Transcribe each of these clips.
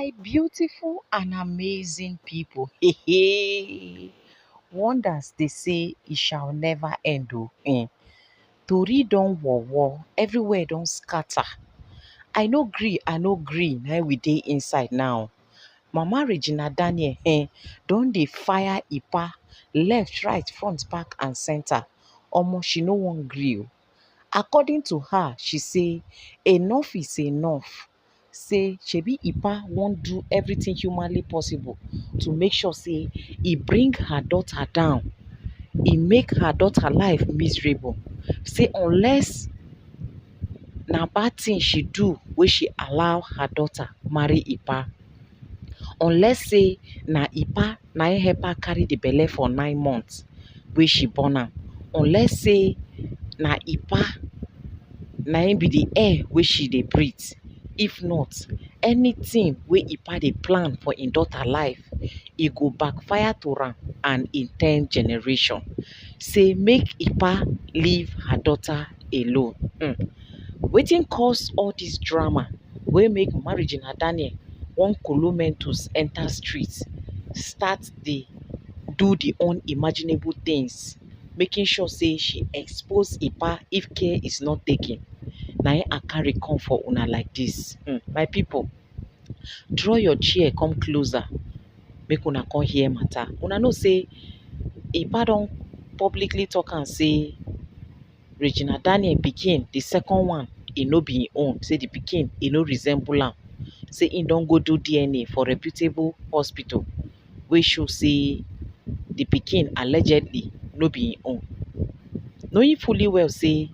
My beautiful and amazing people, hey, hey. Wonders they say it shall never end. Oh. Tori don war, everywhere don scatter. I no gree, now we dey inside now. Mama Regina Daniel don dey fire Ipa left, right, front, back and center. Omo, she no wan gree. Oh. According to her, she say enough is enough. Say shebi Ipa wan do everything humanly possible to make sure say e bring her daughter down. E make her daughter life miserable. Say unless na bad thing she do wey she allow her daughter marry Ipa. Unless say na Ipa na im help her carry the belle for 9 months wey she born am. Unless say na Ipa na im be the air wey she dey breathe. If not, anything wey Ipa dey plan for im daughter life, e go backfire to am and in 10th generation. Say make Ipa leave her daughter alone. Wetin cause all this drama wey make Mama Regina Daniel wan kolo mentus enter street, start dey do the unimaginable things, making sure say she expose Ipa if care is not taken. Na im I carry come for una like this. My people, draw your chair come closer make una come hear matter. Una know say Ipa don publicly talk am say Regina Daniel pikin, the second one, e no be im own. Say the pikin e no resemble am. Say im don go do DNA for reputable hospital wey show say the pikin allegedly no be im own. Knowing fully well say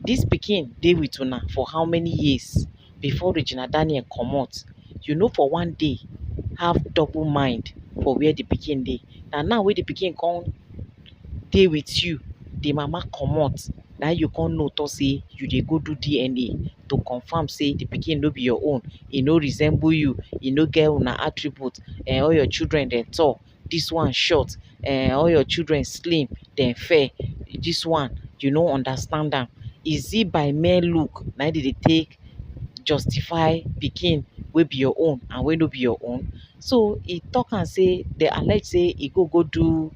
dis pikin dey with una for how many years before Regina Daniel comot, you no for one day have double mind for where the pikin dey. Na now wey the pikin come dey with you, the mama comot, na you come know talk say you dey go do DNA to confirm say the pikin no be your own. E no resemble you, e no get una attribute. All your children dem tall, this one short. All your children slim, dem fair. This one you no understand am. Is it by mere look na dem dey take justify pikin wey be your own and wey no be your own? So e talk am say dey allege say e go do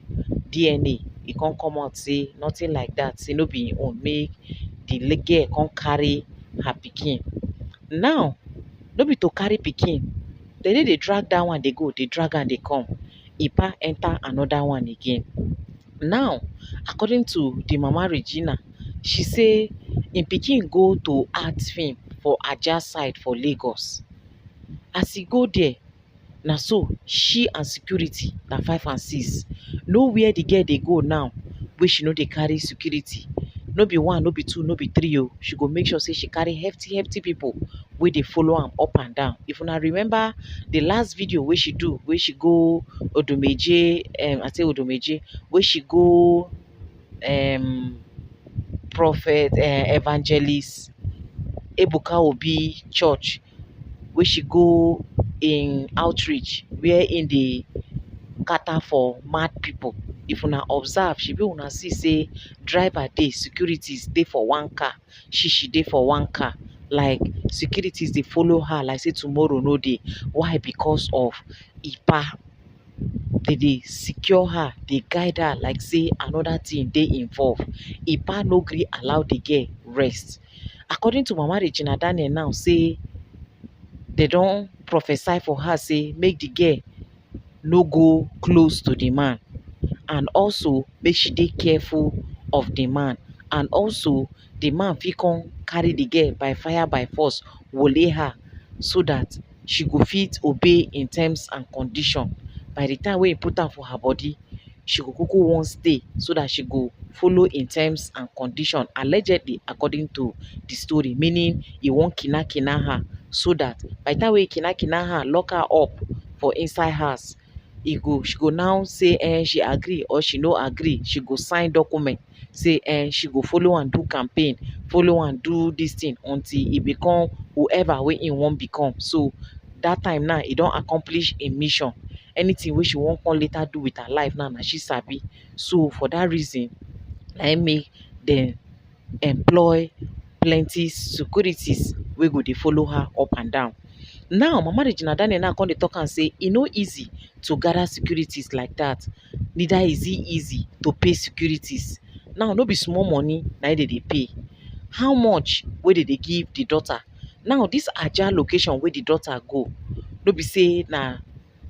DNA. E come out say nothing like that, say no be im own. Make the girl come carry her pikin. Now no be to carry pikin, dem no dey drag that one dey go, dey drag am dey come. Ipa enter another one again. Now according to the Mama Regina, she say im pikin go to art film for Ajah side for Lagos. As e go there, na so she and security na 5 and 6. Know where the girl dey go now wey she no dey carry security. No be 1, no be 2, no be 3 oh. She go make sure say she carry hefty people wey dey follow am up and down. If una remember the last video wey she do, wey she go Odumeje, I say Odumeje, wey she go prophet evangelist Ebuka Obi church, wey she go in outreach where in dey cater for mad people. If una observe, shebi una see say driver dey, securities dey for one car, she dey for one car. Like securities dey follow her like say tomorrow no dey. Why? Because of Ipa. They dey secure her, dey guide her like say another thing dey involved. Ipa no gree allow the girl rest. According to Mama Regina Daniel now, say they don prophesy for her say make the girl no go close to the man, and also make she dey careful of the man, and also the man fit come carry the girl by fire by force, wole her, so that she go fit obey in terms and condition. By the time wey he put am for her body, she go kuku wan stay so that she go follow in terms and condition, allegedly according to the story. Meaning he wan kina her, so that by the time wey he kina her, lock her up for inside house, she go now say she agree or she no agree. She go sign document say she go follow and do campaign, follow and do this thing until he become whoever wey he wan become. So that time now, he don accomplish a mission. Anything wey she wan come later do with her life now, na she sabi. So for that reason, na im make dem employ plenty securities wey go dey follow her up and down. Now Mama Regina Daniel now come dey talk and say e no easy to gather securities like that. Neither is it easy to pay securities. Now no be small money na dem dey pay. How much wey dem dey give the daughter? Now this Ajah location wey the daughter go, no be say na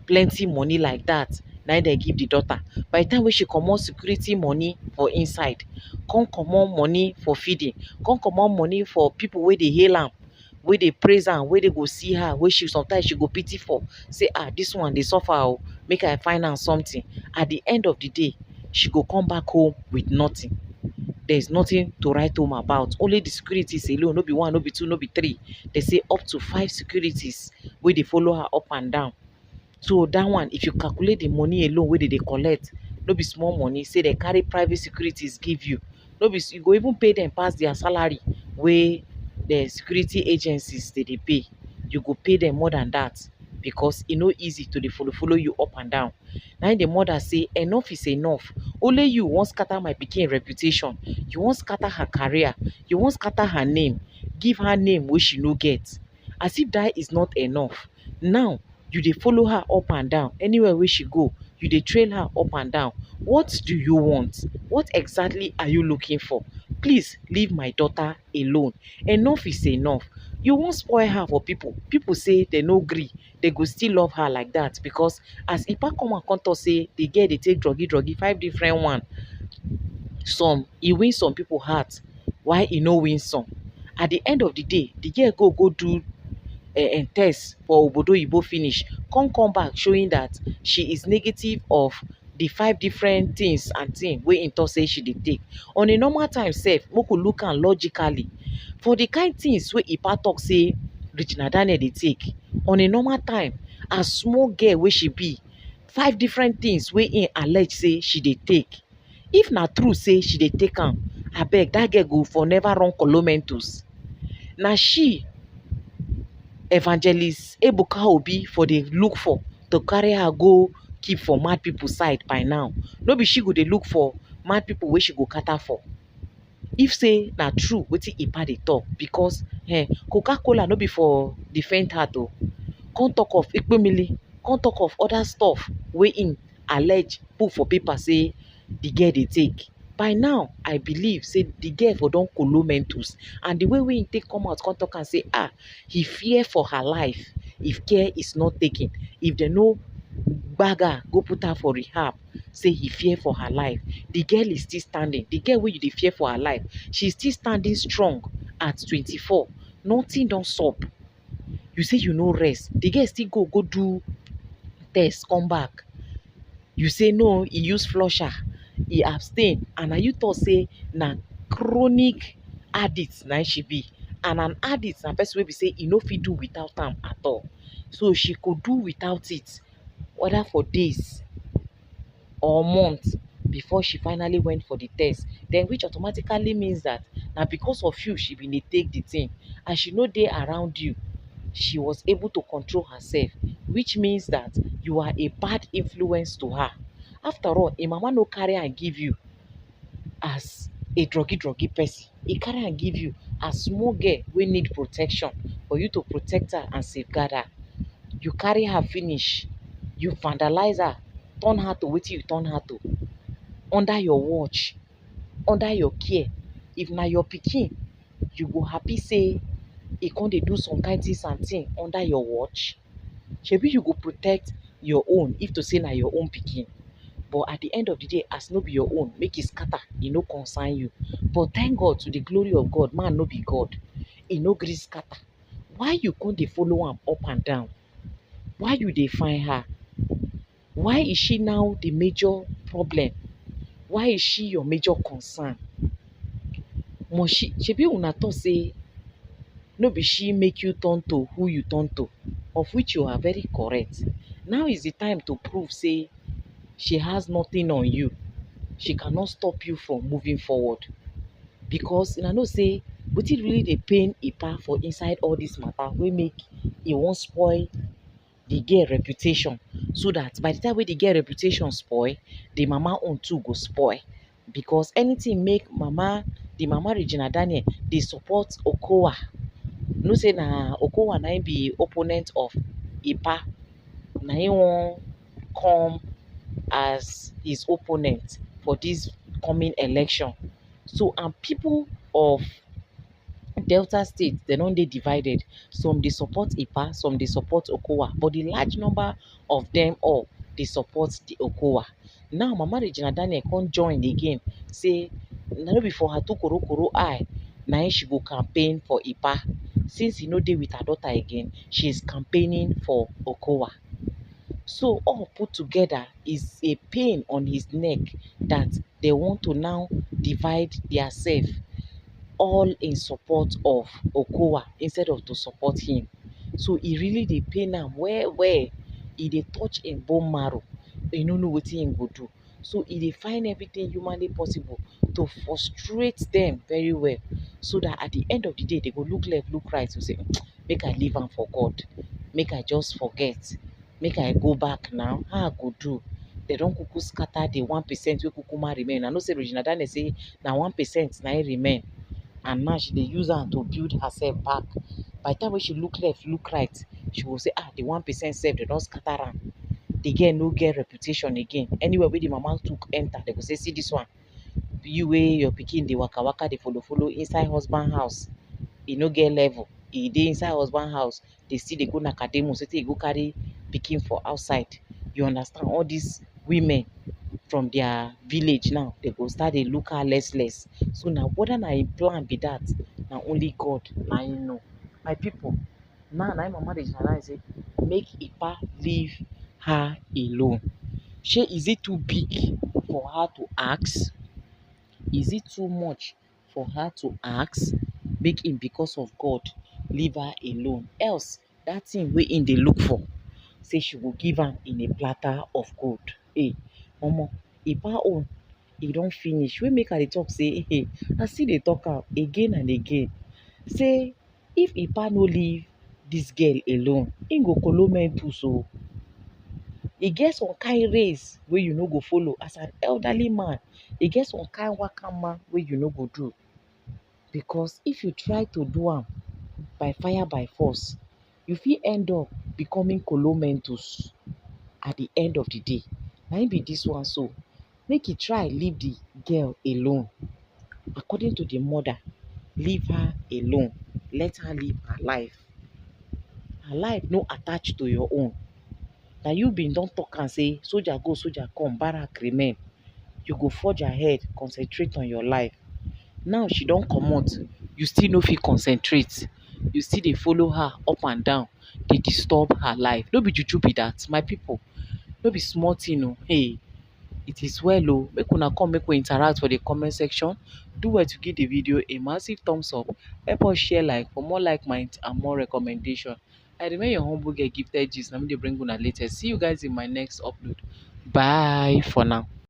plenty money like that na im dem give the daughter. By the time wey she comot security money for inside, come comot money for feeding, come comot money for people wey dey hail am, wey dey praise am, wey dey go see her, wey she sometimes she go pity for, say this one dey suffer o, make I find am something. At the end of the day, she go come back home with nothing. There is nothing to write home about. Only the securities alone, no be one, no be two, no be three. They say up to 5 securities wey dey follow her up and down. So that one, if you calculate the money alone wey dey collect, no be small money. Say they carry private securities give you. No be, you go even pay them pass their salary wey the security agencies dey pay. You go pay them more than that, because e no easy to dey follow you up and down. Na im the mother say enough is enough. Only you wan scatter my pikin reputation. You wan scatter her career. You wan scatter her name. Give her name wey she no get. As if that is not enough. Now you dey follow her up and down. Anywhere wey she go, you dey trail her up and down. What do you want? What exactly are you looking for? Please leave my daughter alone. Enough is enough. You wan spoil her for people. People say they no gree. They go still love her like that, because as Ipa come and come talk say the girl dey take druggy 5 different one. Some e win some people heart, while e no win some. At the end of the day, the girl go do test for obodo oyibo finish, come back showing that she is negative of the 5 different things and thing wey im talk say she dey take. On a normal time sef, make we look am logically. For the kind things wey Ipa talk say Regina Daniel dey take, on a normal time, as small girl wey she be, 5 different things wey im allege say she dey take. If na true say she dey take am, abeg that girl go for never run Kolomentos. Na she Evangelist Ebuka Obi for dey look for to carry her go keep for mad people side by now. No be she go dey look for mad people wey she go cater for. If say na true wetin Ipa dey talk, because Coca-Cola no be for the faint heart o. Come talk of Ikpemili, come talk of other stuff wey im allege put for paper say the girl dey take. By now, I believe say the girl for don Kolomentos, and the way wey im take come out come talk am say he fear for her life if care is not taken. If dem no gbag her go put her for rehab, say he fear for her life. The girl is still standing. The girl wey you dey fear for her life, she still standing strong at 24. Nothing don sup. You say you no rest. The girl still go do test, come back. You say no, he use flusher, he abstain, and na you talk say na chronic addict na she be. And an addict na person wey be say e no fit do without am at all. So she could do without it, whether for days or months, before she finally went for the test. Then which automatically means that na because of you she been dey take the thing. And she no dey around you, she was able to control herself, which means that you are a bad influence to her. After all, im mama no carry am give you as a druggy person. E carry am give you as small girl wey need protection, for you to protect her and safeguard her. You carry her finish, you vandalize her, turn her to wetin you turn her to, under your watch, under your care. If na your pikin, you go happy say e come dey do some kind things and thing under your watch? Shebi you go protect your own if to say na your own pikin. But at the end of the day, as no be your own, make e scatter, e no concern you. But thank God, to the glory of God, man no be God. E no gree scatter. Why you come dey follow am up and down? Why you dey find her? Why is she now the major problem? Why is she your major concern? Must she, shebi una talk say no be she make you turn to who you turn to, of which you are very correct. Now is the time to prove say she has nothing on you. She cannot stop you from moving forward. Because una know say wetin really dey pain Ipa for inside all this matter wey make e wan spoil the girl reputation, so that by the time wey the girl reputation spoil, the mama own too go spoil. Because anything make the mama Regina Daniel dey support Okowa, know say na Okowa na im be opponent of Ipa, na im wan come as his opponent for this coming election. So and people of Delta State dem don dey divided. Some dey support Ipa, some dey support Okowa, but the large number of dem all dey support the Okowa. Now Mama Regina Daniel come join again say na no be for her two korokoro eye na im she go campaign for Ipa. Since e no dey with her daughter again, she is campaigning for Okowa. So all put together is a pain on his neck that they want to now divide theirself all in support of Okowa instead of to support him. So e really dey pain am well well. E dey touch im bone marrow. E no know wetin im go do. So e dey find everything humanly possible to frustrate dem very well, so that at the end of the day they go look left look right to say make I leave am for God, make I just forget, make I go back now, how I go do? They don kuku scatter the 1% wey kukuma remain. I know say Regina Daniel say na 1% na im remain, and now she dey use am to build herself back. By the time wey she look left look right, she go say the 1% sef they don scatter am. The girl no get reputation again. Anywhere wey the mama took enter, they go say see this one, you wey your pikin dey waka waka dey follow follow inside husband house, e no get level. E dey inside husband house, dey still dey go nakademu sey e go carry pikin for outside. You understand? All these women from their village now, they go start dey look her less less. So na whether na im plan be that, na only God na im know. My people, now na im Mama Regina Daniel say make Ipa leave her alone. Shey is it too big for her to ask? Is it too much for her to ask? Make him, because of God, leave her alone. Else, that thing wey im dey look for, say she go give am in a platter of gold. Hey, omo, Ipa own, e don finish. Wey make I dey talk say, hey, I still dey talk am again and again. Say, if Ipa no leave this girl alone, im go kolo mentus o. E get some kind race wey you no go follow as an elderly man. E get some kind wakama wey you no go do. Because if you try to do am by fire by force, you fit end up becoming kolo mentus at the end of the day. Na im be this one so. Make e try leave the girl alone. According to the mother, leave her alone. Let her live her life. Her life no attach to your own. Na you bin don talk am say soldier go soldier come, barrack remain. You go forge ahead, concentrate on your life. Now she don comot, you still no fit concentrate. You still dey follow her up and down, dey disturb her life. No be juju be that, my people. No be small thing o. Hey, it is well o. Make una come make we interact for the comment section. Do well to give the video a massive thumbs up. Help us share like for more like minds and more recommendation. I remain your humble girl Gifted Gist. Na me dey bring una latest. See you guys in my next upload. Bye for now.